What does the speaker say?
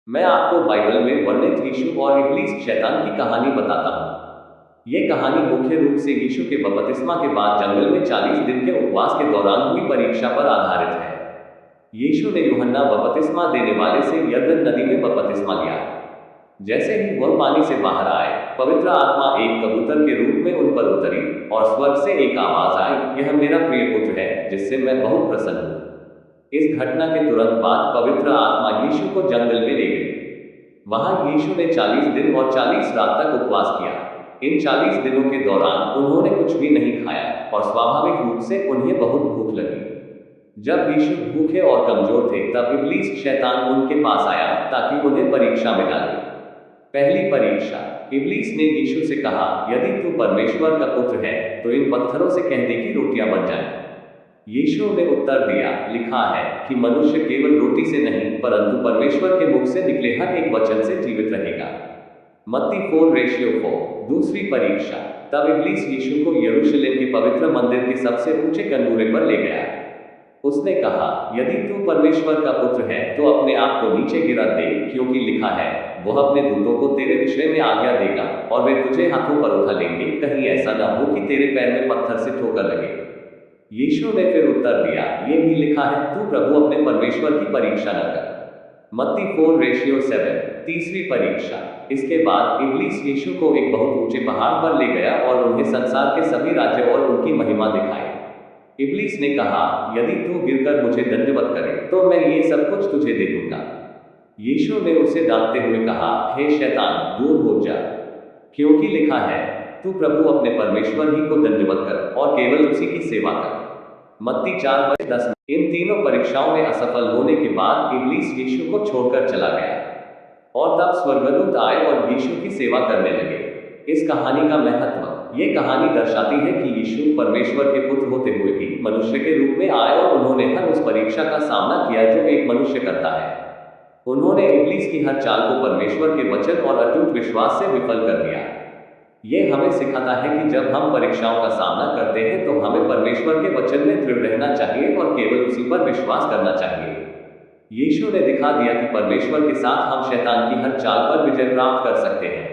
मैं आपको बाइबल में वर्णित यीशु और इब्लीस शैतान की कहानी बताता हूँ। ये कहानी मुख्य रूप से यीशु के बपतिस्मा के बाद जंगल में 40 दिन के उपवास के दौरान हुई परीक्षा पर आधारित है। यीशु ने यूहन्ना बपतिस्मा देने वाले से यरदन नदी में बपतिस्मा लिया। जैसे ही वह पानी से बाहर आए, पवित्र आत्मा एक कबूतर के रूप में उन पर उतरी और स्वर्ग से एक आवाज आई, यह मेरा प्रिय पुत्र है जिससे मैं बहुत प्रसन्न हूँ। इस घटना के तुरंत बाद पवित्र आत्मा यीशु को जंगल में ले गई। वहां यीशु ने 40 दिन और 40 रात तक उपवास किया। इन 40 दिनों के दौरान उन्होंने कुछ भी नहीं खाया और स्वाभाविक रूप से उन्हें बहुत भूख लगी। जब यीशु भूखे और कमजोर थे, तब इब्लीस शैतान उनके पास आया ताकि उन्हें परीक्षा में डाले। पहली परीक्षा। इब्लीस ने यीशु से कहा, यदि तू परमेश्वर का पुत्र है तो इन पत्थरों से कह दे कि रोटियां बन जाएं। यीशु ने उत्तर दिया, लिखा है कि मनुष्य केवल रोटी से नहीं परंतु परमेश्वर के मुख से निकले हर एक वचन से जीवित रहेगा। मत्ती 4:4। दूसरी परीक्षा। तब इब्लीस यीशु को यरूशलेम के पवित्र मंदिर के सबसे ऊंचे कनूरे पर ले गया। उसने कहा, यदि तू परमेश्वर का पुत्र है तो अपने आप को नीचे गिरा दे, क्योंकि लिखा है, वह अपने दूतों को तेरे विषय में आज्ञा देगा और वे तुझे हाथों पर उठा लेंगे, कहीं ऐसा न हो कि तेरे पैर में पत्थर से ठोकर लगे। यीशु ने फिर उत्तर दिया, ये भी लिखा है, तू प्रभु अपने परमेश्वर की परीक्षा न कर। मत्ती 4:7। तीसरी परीक्षा। इसके बाद इब्लीस यीशु को एक बहुत ऊंचे पहाड़ पर ले गया और उन्हें संसार के सभी राज्य और उनकी महिमा दिखाई। इब्लीस ने कहा, यदि तू गिरकर मुझे दंडवत करे तो मैं ये सब कुछ तुझे दे दूंगा। यीशु ने उसे डांटते हुए कहा, हे शैतान, दूर हो जा, क्योंकि लिखा है, तू प्रभु अपने परमेश्वर ही को दंडवत कर और केवल उसी की सेवा कर। मत्ती 4:10। इन तीनों परीक्षाओं में असफल होने के बाद इब्लीस यीशु को छोड़कर चला गया और तब स्वर्गदूत आए और यीशु की सेवा करने लगे। इस कहानी का महत्व। ये कहानी दर्शाती है कि यीशु परमेश्वर के पुत्र होते हुए भी मनुष्य के रूप में आए और उन्होंने हर उस परीक्षा का सामना किया जो एक मनुष्य करता है। उन्होंने इब्लीस की हर चाल को परमेश्वर के वचन और अटूट विश्वास से विफल कर दिया। ये हमें सिखाता है कि जब हम परीक्षाओं का सामना करते हैं तो हमें परमेश्वर के वचन में दृढ़ रहना चाहिए और केवल उसी पर विश्वास करना चाहिए। यीशु ने दिखा दिया कि परमेश्वर के साथ हम शैतान की हर चाल पर विजय प्राप्त कर सकते हैं।